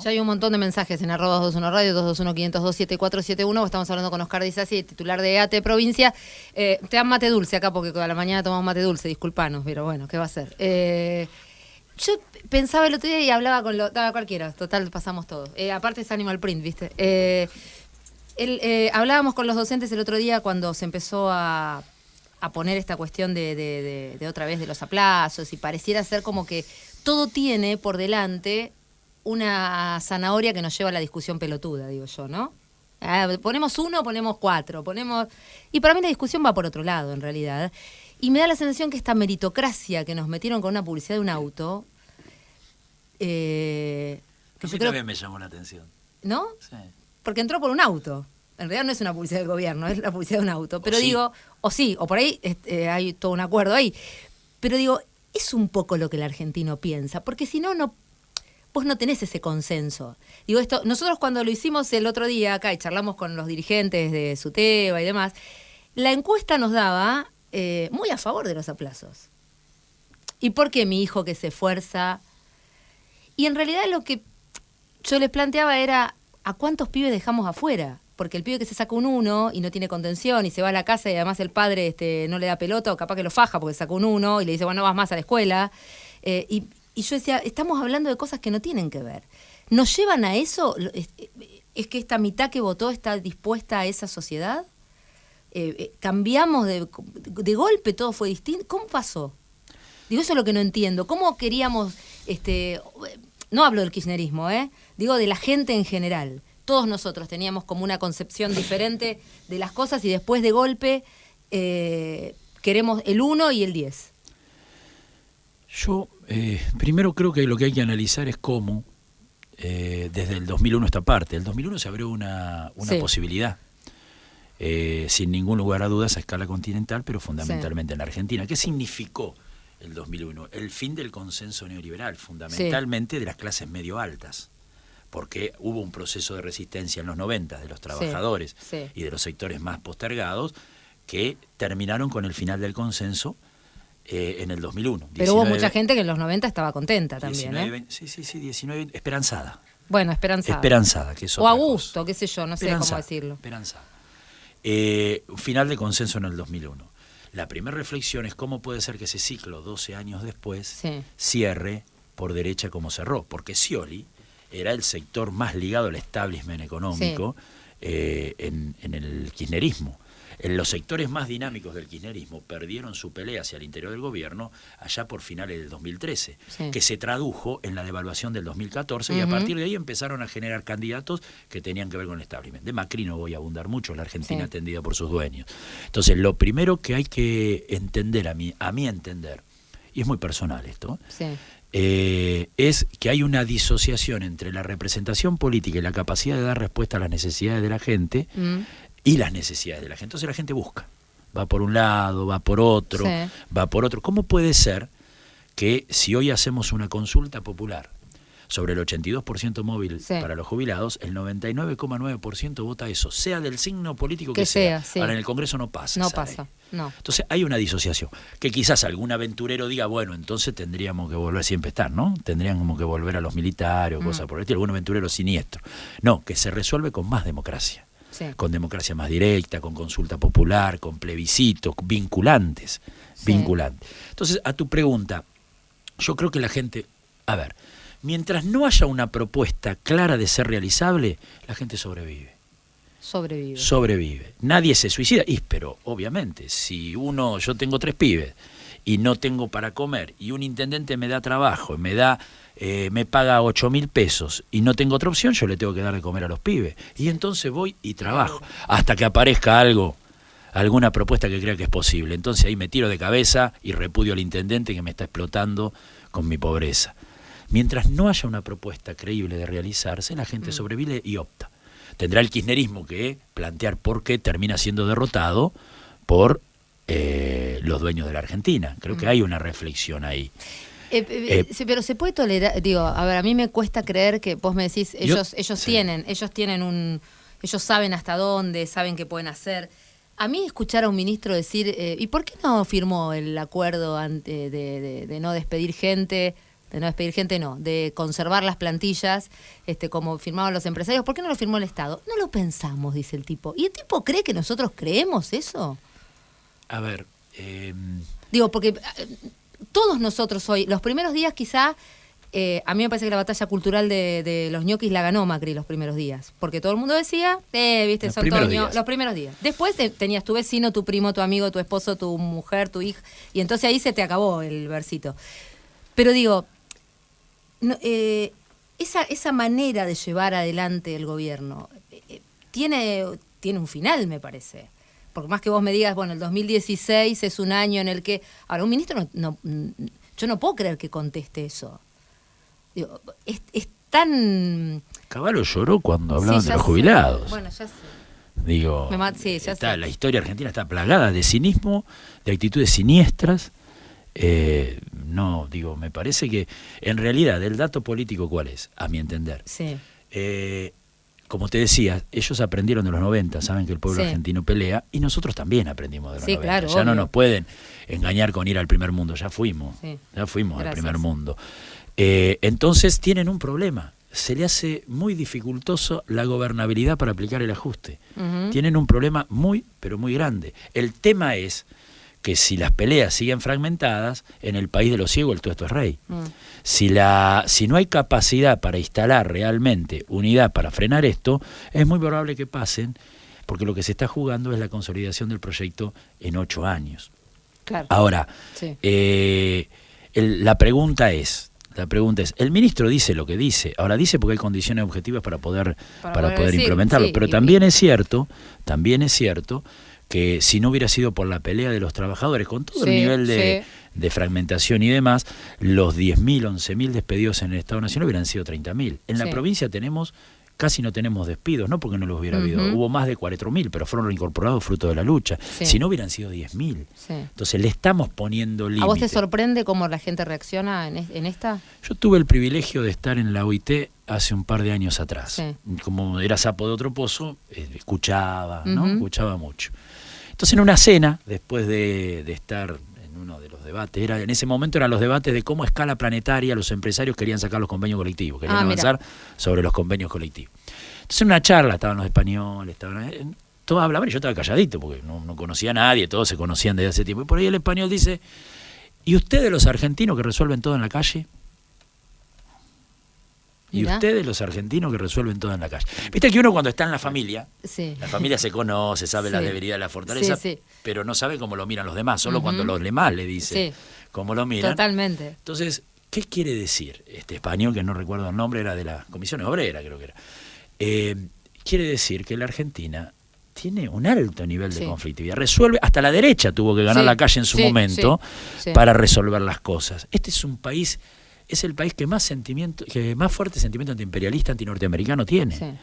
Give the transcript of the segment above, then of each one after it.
Ya hay un montón de mensajes en @221 Radio, 221-502-7471. Estamos hablando con Oscar Disasi, titular de EATE Provincia. Te dan mate dulce acá porque a la mañana tomamos mate dulce, disculpanos, pero bueno, ¿qué va a ser? Yo pensaba el otro día y hablaba con cualquiera, total, pasamos todo. Aparte es Animal Print, ¿viste? Hablábamos con los docentes el otro día cuando se empezó a poner esta cuestión de otra vez de los aplazos y pareciera ser como que todo tiene por delante una zanahoria que nos lleva a la discusión pelotuda, digo yo, ¿no? Ponemos 1, ponemos 4, y para mí la discusión va por otro lado, en realidad. Y me da la sensación que esta meritocracia que nos metieron con una publicidad de un auto... a mí también me llamó la atención. ¿No? Sí. Porque entró por un auto. En realidad no es una publicidad del gobierno, es la publicidad de un auto. Pero o por ahí hay todo un acuerdo ahí. Pero digo, es un poco lo que el argentino piensa, porque si no, vos no tenés ese consenso. Digo, nosotros cuando lo hicimos el otro día acá y charlamos con los dirigentes de SUTEBA y demás, la encuesta nos daba muy a favor de los aplazos. ¿Y por qué mi hijo que se esfuerza? Y en realidad lo que yo les planteaba era, ¿a cuántos pibes dejamos afuera? Porque el pibe que se saca un 1 y no tiene contención y se va a la casa y además el padre no le da pelota o capaz que lo faja porque sacó un 1 y le dice, bueno, no vas más a la escuela. Y yo decía, estamos hablando de cosas que no tienen que ver. ¿Nos llevan a eso? ¿Es que esta mitad que votó está dispuesta a esa sociedad? ¿Cambiamos de golpe? ¿Todo fue distinto? ¿Cómo pasó? Digo, eso es lo que no entiendo. ¿Cómo queríamos, no hablo del kirchnerismo, digo de la gente en general? Todos nosotros teníamos como una concepción diferente de las cosas y después de golpe queremos el 1 y el 10. Yo primero creo que lo que hay que analizar es cómo desde el 2001 esta parte. El 2001 se abrió una posibilidad, sin ningún lugar a dudas a escala continental, pero fundamentalmente en la Argentina. ¿Qué significó el 2001? El fin del consenso neoliberal, fundamentalmente de las clases medio altas. Porque hubo un proceso de resistencia en los 90 de los trabajadores y de los sectores más postergados que terminaron con el final del consenso en el 2001. Pero hubo mucha gente que en los 90 estaba contenta también, 19, esperanzada. Bueno, esperanzada. Esperanzada, que es o otra a gusto, cosa. Qué sé yo, no sé cómo decirlo. Esperanzada. Final de consenso en el 2001. La primera reflexión es cómo puede ser que ese ciclo, 12 años después, cierre por derecha como cerró. Porque Scioli era el sector más ligado al establishment económico en el kirchnerismo. Los sectores más dinámicos del kirchnerismo perdieron su pelea hacia el interior del gobierno allá por finales del 2013, que se tradujo en la devaluación del 2014 y a partir de ahí empezaron a generar candidatos que tenían que ver con el establishment. De Macri no voy a abundar mucho, la Argentina atendida por sus dueños. Entonces, lo primero que hay que entender, a mi entender, y es muy personal esto, es que hay una disociación entre la representación política y la capacidad de dar respuesta a las necesidades de la gente y las necesidades de la gente. Entonces la gente busca, va por un lado, va por otro, va por otro. ¿Cómo puede ser que si hoy hacemos una consulta popular sobre el 82% móvil para los jubilados, el 99,9% vota eso, sea del signo político que sea? Ahora en el Congreso no pasa. No pasa, no. Entonces hay una disociación, que quizás algún aventurero diga, bueno, entonces tendríamos que volver, siempre estar, ¿no? Tendrían como que volver a los militares o cosas por el estilo, algún aventurero siniestro. No, que se resuelve con más democracia. Con democracia más directa, con consulta popular, con plebiscitos, vinculantes. Entonces, a tu pregunta, yo creo que la gente, mientras no haya una propuesta clara de ser realizable, la gente sobrevive. Nadie se suicida, pero obviamente, si yo tengo 3 pibes y no tengo para comer y un intendente me da trabajo, me paga 8.000 pesos y no tengo otra opción, yo le tengo que dar de comer a los pibes. Y entonces voy y trabajo hasta que aparezca alguna propuesta que crea que es posible. Entonces ahí me tiro de cabeza y repudio al intendente que me está explotando con mi pobreza. Mientras no haya una propuesta creíble de realizarse, la gente sobrevive y opta. Tendrá el kirchnerismo que plantear por qué termina siendo derrotado por los dueños de la Argentina. Creo que hay una reflexión ahí. Pero se puede tolerar, a mí me cuesta creer que vos me decís, ellos saben hasta dónde, saben qué pueden hacer. A mí escuchar a un ministro decir, ¿y por qué no firmó el acuerdo de no despedir gente? de no despedir gente, no, de conservar las plantillas, como firmaban los empresarios. ¿Por qué no lo firmó el Estado? No lo pensamos, dice el tipo. ¿Y el tipo cree que nosotros creemos eso? A ver... Digo, porque todos nosotros hoy, los primeros días quizá, a mí me parece que la batalla cultural de los ñoquis la ganó Macri los primeros días, porque todo el mundo decía, viste, son todos los primeros días. Después tenías tu vecino, tu primo, tu amigo, tu esposo, tu mujer, tu hija, y entonces ahí se te acabó el versito. Pero digo, no, esa manera de llevar adelante el gobierno tiene un final, me parece. Porque más que vos me digas, bueno, el 2016 es un año en el que... Ahora, un ministro yo no puedo creer que conteste eso. Digo, es tan... Cavallo lloró cuando hablaban de los jubilados. Bueno, ya sé. Digo, sí, ya sé. La historia argentina está plagada de cinismo, de actitudes siniestras. No, digo, me parece que en realidad el dato político, ¿cuál es? A mi entender. Sí. Como te decía, ellos aprendieron de los 90, saben que el pueblo argentino pelea, y nosotros también aprendimos de los 90. Claro, ya obvio. no nos pueden engañar con ir al primer mundo, ya fuimos Gracias. al primer mundo. Entonces tienen un problema, se le hace muy dificultoso la gobernabilidad para aplicar el ajuste. Tienen un problema muy, pero muy grande. El tema es que si las peleas siguen fragmentadas, en el país de los ciegos el tuesto es rey. Si no hay capacidad para instalar realmente unidad para frenar esto, es muy probable que pasen, porque lo que se está jugando es la consolidación del proyecto en 8 años. Claro. Ahora, la pregunta es, el ministro dice lo que dice, ahora dice porque hay condiciones objetivas para poder implementarlo, pero también es cierto que si no hubiera sido por la pelea de los trabajadores, con todo el nivel de fragmentación y demás, los 10.000, 11.000 despedidos en el Estado Nacional hubieran sido 30.000. En la provincia casi no tenemos despidos, no porque no los hubiera habido, hubo más de 4.000, pero fueron reincorporados fruto de la lucha. Si no hubieran sido 10.000. Entonces le estamos poniendo límite. ¿A vos te sorprende cómo la gente reacciona en esta? Yo tuve el privilegio de estar en la OIT hace un par de años atrás. Como era sapo de otro pozo, escuchaba, ¿no? Escuchaba mucho. Entonces en una cena, después de estar en uno de los debates, en ese momento eran los debates de cómo a escala planetaria los empresarios querían sacar los convenios colectivos, querían avanzar sobre los convenios colectivos. Entonces en una charla estaban los españoles, todos hablaban y yo estaba calladito porque no conocía a nadie, todos se conocían desde hace tiempo. Y por ahí el español dice, ¿y ustedes los argentinos que resuelven todo en la calle? Y ustedes, los argentinos, que resuelven todo en la calle. Viste que uno cuando está en la familia se conoce, sabe la debilidad y la fortaleza, pero no sabe cómo lo miran los demás, solo cuando los demás le dicen cómo lo miran. Totalmente. Entonces, ¿qué quiere decir? Este español, que no recuerdo el nombre, era de la Comisión Obrera, creo que era. Quiere decir que la Argentina tiene un alto nivel de conflictividad. Resuelve, hasta la derecha tuvo que ganar la calle en su momento para resolver las cosas. Este es un país... Es el país que más fuerte sentimiento antiimperialista, antinorteamericano tiene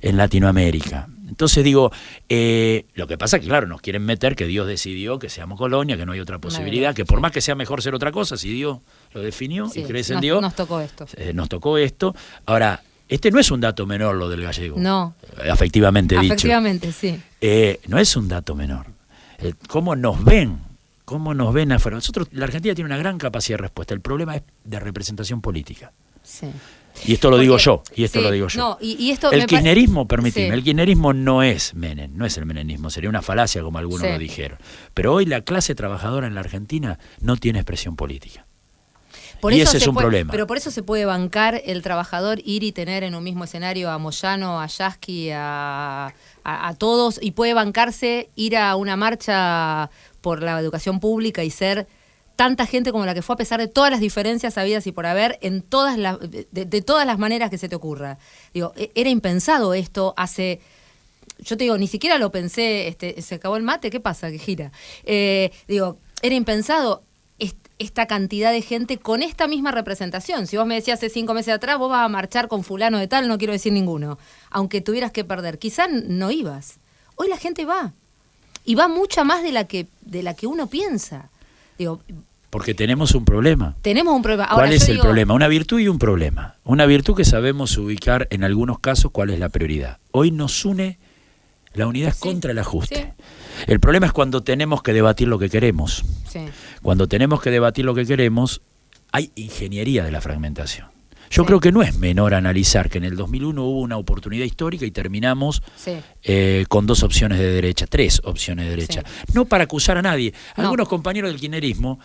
en Latinoamérica. Entonces digo, lo que pasa es que claro, nos quieren meter que Dios decidió que seamos colonia, que no hay otra posibilidad, que por más que sea mejor ser otra cosa, si Dios lo definió y crees en Dios, nos tocó esto. Nos tocó esto. Ahora, este no es un dato menor lo del gallego. No. Afectivamente dicho. Afectivamente, sí. No es un dato menor. ¿Cómo nos ven? ¿Cómo nos ven afuera? Nosotros, la Argentina tiene una gran capacidad de respuesta. El problema es de representación política. Y esto lo digo yo. No, y esto el kirchnerismo, permíteme, el kirchnerismo no es Menem, no es el menemismo, sería una falacia como algunos lo dijeron. Pero hoy la clase trabajadora en la Argentina no tiene expresión política. Y ese es un problema. Pero por eso se puede bancar el trabajador ir y tener en un mismo escenario a Moyano, a Yasky, a todos, y puede bancarse ir a una marcha por la educación pública y ser tanta gente como la que fue, a pesar de todas las diferencias habidas y por haber, en todas de todas las maneras que se te ocurra. Digo, era impensado esto hace... Yo te digo, ni siquiera lo pensé, se acabó el mate, ¿qué pasa? Que gira. Digo, era impensado esta cantidad de gente con esta misma representación. Si vos me decías hace 5 meses atrás, vos vas a marchar con fulano de tal, no quiero decir ninguno, aunque tuvieras que perder, quizás no ibas. Hoy la gente va, y va mucha más de la que uno piensa. Digo, porque tenemos un problema. Tenemos un problema. Ahora, ¿cuál es el problema? Una virtud y un problema. Una virtud que sabemos ubicar en algunos casos cuál es la prioridad. Hoy nos une la unidad contra el ajuste. El problema es cuando tenemos que debatir lo que queremos. Cuando tenemos que debatir lo que queremos, hay ingeniería de la fragmentación. Yo creo que no es menor analizar que en el 2001 hubo una oportunidad histórica y terminamos con 2 opciones de derecha, 3 opciones de derecha. No para acusar a nadie. Algunos compañeros del kirchnerismo,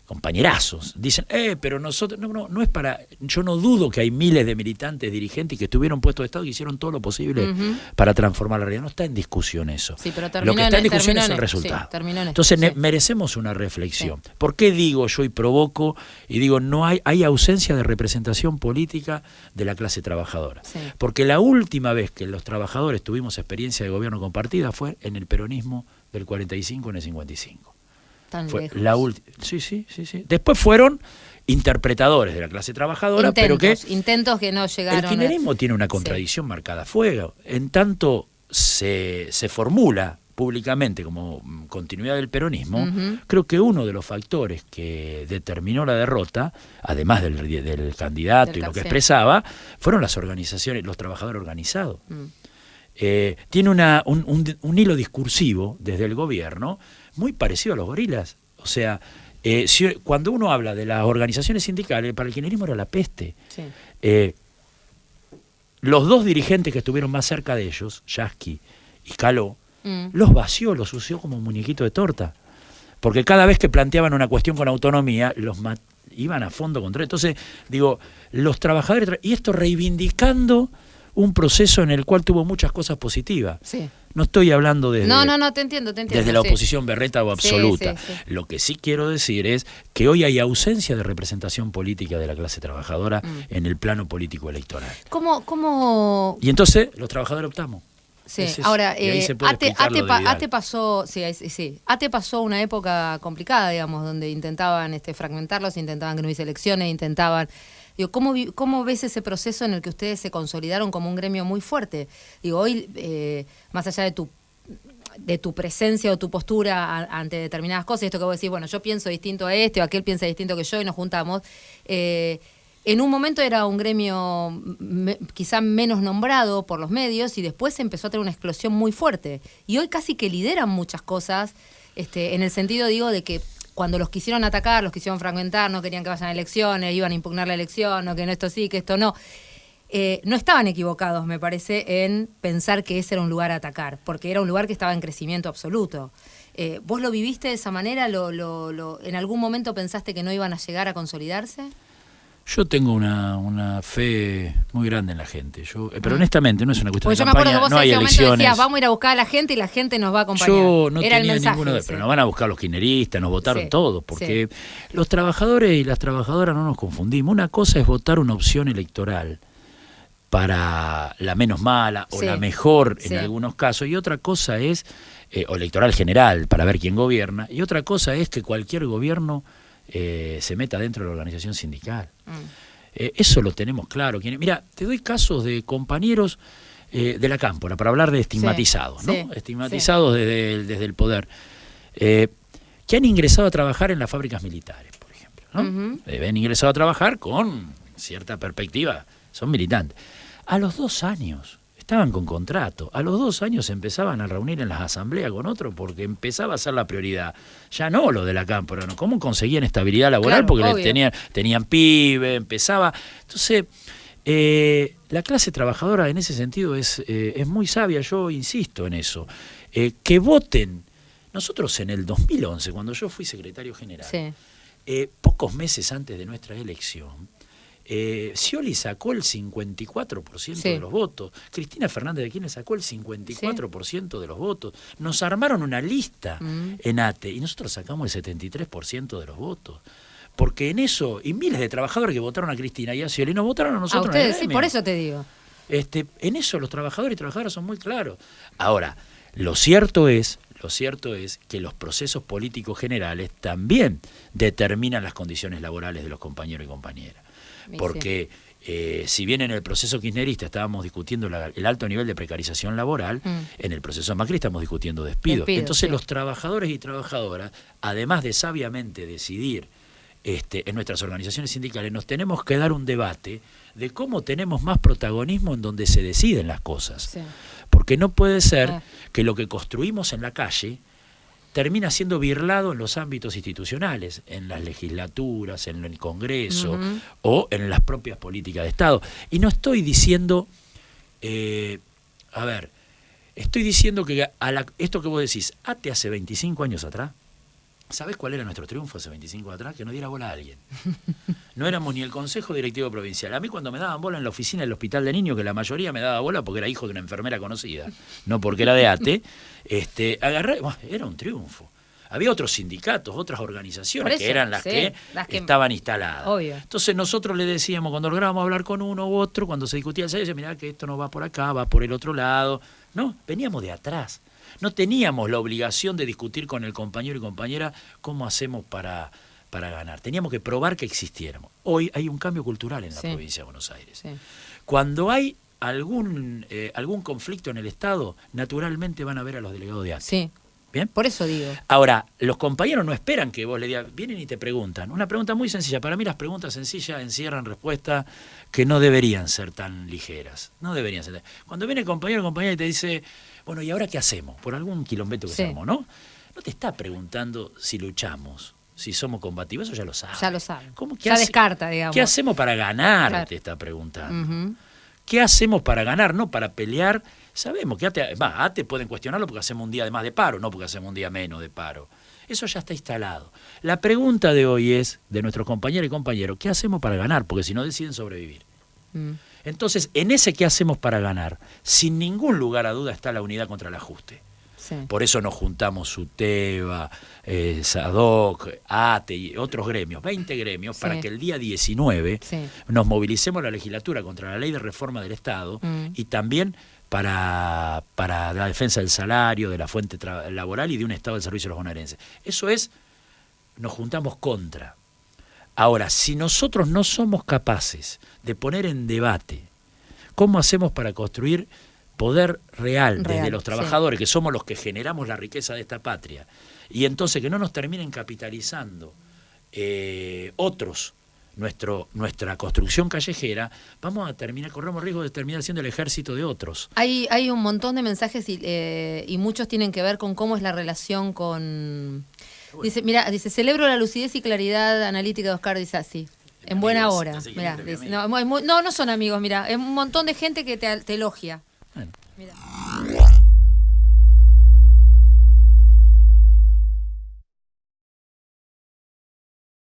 compañerazos, dicen, pero nosotros, no es para, yo no dudo que hay miles de militantes, dirigentes que estuvieron puestos de Estado y hicieron todo lo posible para transformar la realidad. No está en discusión eso. Sí, pero lo que está en discusión es el resultado. Entonces merecemos una reflexión. ¿Por qué digo yo y provoco y digo no hay ausencia de representación política de la clase trabajadora? Porque la última vez que los trabajadores tuvimos experiencia de gobierno compartida fue en el peronismo del 45 en el 55. Fue la última. Sí. Después fueron interpretadores de la clase trabajadora, intentos que no llegaron. El kirchnerismo tiene una contradicción marcada a fuego. En tanto se formula públicamente como continuidad del peronismo, creo que uno de los factores que determinó la derrota, además del candidato y lo que expresaba, fueron las organizaciones, los trabajadores organizados. Tiene un hilo discursivo desde el gobierno muy parecido a los gorilas. O sea, cuando uno habla de las organizaciones sindicales, para el kirchnerismo era la peste. Los 2 dirigentes que estuvieron más cerca de ellos, Yasky y Caló, los vació, los usió como un muñequito de torta. Porque cada vez que planteaban una cuestión con autonomía, iban a fondo contra él. Entonces, digo, los trabajadores, y esto reivindicando un proceso en el cual tuvo muchas cosas positivas. No estoy hablando desde, te entiendo, desde la oposición berreta o absoluta. Lo que sí quiero decir es que hoy hay ausencia de representación política de la clase trabajadora en el plano político electoral. ¿Cómo? Y entonces los trabajadores optamos. Ahora, ATE pasó una época complicada, digamos, donde intentaban fragmentarlos, intentaban que no hubiese elecciones, intentaban... Digo, ¿cómo ves ese proceso en el que ustedes se consolidaron como un gremio muy fuerte? Digo, hoy, más allá de tu presencia o tu postura ante determinadas cosas, esto que vos decís, bueno, yo pienso distinto a o aquel piensa distinto que yo y nos juntamos, en un momento era un gremio quizá menos nombrado por los medios y después empezó a tener una explosión muy fuerte. Y hoy casi que lideran muchas cosas, en el sentido, digo, de que cuando los quisieron atacar, los quisieron fragmentar, no querían que vayan a elecciones, iban a impugnar la elección, o que no esto sí, que esto no. No estaban equivocados, me parece, en pensar que ese era un lugar a atacar, porque era un lugar que estaba en crecimiento absoluto. ¿Vos lo viviste de esa manera? ¿En algún momento pensaste que no iban a llegar a consolidarse? Yo tengo una fe muy grande en la gente. Pero honestamente no es una cuestión de campaña, yo me acuerdo que vos no hay elecciones. Decías, vamos a ir a buscar a la gente y la gente nos va a acompañar. Yo no tenía ninguno de... Pero nos van a buscar los kirchneristas, nos votaron todos, porque los trabajadores y las trabajadoras no nos confundimos. Una cosa es votar una opción electoral para la menos mala o la mejor en algunos casos, y otra cosa es, o electoral general, para ver quién gobierna, y otra cosa es que cualquier gobierno se meta dentro de la organización sindical. Eso lo tenemos claro. Mira, te doy casos de compañeros de la cámpora, para hablar de estigmatizados, ¿no? Estigmatizados desde el poder, que han ingresado a trabajar en las fábricas militares, por ejemplo, ¿no? Han ingresado a trabajar con cierta perspectiva, son militantes. A los 2 años estaban con contrato. A los 2 años se empezaban a reunir en las asambleas con otros porque empezaba a ser la prioridad. Ya no lo de la cámpora, ¿no? ¿Cómo conseguían estabilidad laboral? Claro, porque tenían pibe, empezaba. Entonces, la clase trabajadora en ese sentido es muy sabia, yo insisto en eso. Que voten. Nosotros en el 2011, cuando yo fui secretario general, pocos meses antes de nuestra elección, Scioli sacó el 54% de los votos, Cristina Fernández de Kirchner sacó el 54% de los votos, nos armaron una lista en ATE y nosotros sacamos el 73% de los votos, porque en eso, y miles de trabajadores que votaron a Cristina y a Scioli nos votaron a nosotros. A ustedes, sí, por eso te digo. En eso los trabajadores y trabajadoras son muy claros. Ahora, lo cierto es que los procesos políticos generales también determinan las condiciones laborales de los compañeros y compañeras. Porque si bien en el proceso kirchnerista estábamos discutiendo el alto nivel de precarización laboral, en el proceso Macri estamos discutiendo despidos. Entonces los trabajadores y trabajadoras, además de sabiamente decidir en nuestras organizaciones sindicales, nos tenemos que dar un debate de cómo tenemos más protagonismo en donde se deciden las cosas. Porque no puede ser que lo que construimos en la calle termina siendo birlado en los ámbitos institucionales, en las legislaturas, en el Congreso o en las propias políticas de Estado. Y no estoy diciendo, estoy diciendo que esto que vos decís, ATE hace 25 años atrás, ¿sabés cuál era nuestro triunfo hace 25 años atrás? Que no diera bola a alguien. No éramos ni el Consejo Directivo Provincial. A mí cuando me daban bola en la oficina del Hospital de Niños, que la mayoría me daba bola porque era hijo de una enfermera conocida, no porque era de ATE, era un triunfo. Había otros sindicatos, otras organizaciones que eran las que estaban instaladas. Obvio. Entonces nosotros le decíamos, cuando lográbamos hablar con uno u otro, cuando se discutía el salario, mirá que esto no va por acá, va por el otro lado. No, veníamos de atrás. No teníamos la obligación de discutir con el compañero y compañera cómo hacemos para ganar. Teníamos que probar que existiéramos. Hoy hay un cambio cultural en la provincia de Buenos Aires. Sí. Cuando hay algún conflicto en el Estado, naturalmente van a ver a los delegados de ATE. Sí. ¿Bien? Por eso digo. Ahora, los compañeros no esperan que vos le digas, vienen y te preguntan. Una pregunta muy sencilla. Para mí las preguntas sencillas encierran respuestas que no deberían ser tan ligeras. No deberían ser. Cuando viene el compañero o compañera y te dice, bueno, ¿y ahora qué hacemos? Por algún quilombeto que se armó, ¿no? No te está preguntando si luchamos, si somos combativos, eso ya lo sabe. Ya lo sabe. Ya descarta, digamos. ¿Qué hacemos para ganar? Claro. Te está preguntando. ¿Qué hacemos para ganar? No para pelear. Sabemos que ATE pueden cuestionarlo porque hacemos un día de más de paro, no porque hacemos un día menos de paro. Eso ya está instalado. La pregunta de hoy es, de nuestros compañeros y compañeros, ¿qué hacemos para ganar? Porque si no deciden sobrevivir. Entonces, en ese qué hacemos para ganar, sin ningún lugar a duda está la unidad contra el ajuste. Sí. Por eso nos juntamos SUTEBA, SADOC, ATE y otros gremios, 20 gremios, para que el día 19 nos movilicemos la legislatura contra la ley de reforma del Estado y también para la defensa del salario, de la fuente laboral y de un Estado del servicio a los bonaerenses. Eso es, nos juntamos contra. Ahora, si nosotros no somos capaces de poner en debate cómo hacemos para construir poder real desde los trabajadores, que somos los que generamos la riqueza de esta patria, y entonces que no nos terminen capitalizando otros nuestra construcción callejera, corremos riesgo de terminar siendo el ejército de otros. Hay un montón de mensajes y muchos tienen que ver con cómo es la relación con... Bueno. Dice, celebro la lucidez y claridad analítica de Oscar Di Sassi. En buena hora. Mirá, no son amigos, mira, es un montón de gente que te elogia. Bueno. Mirá.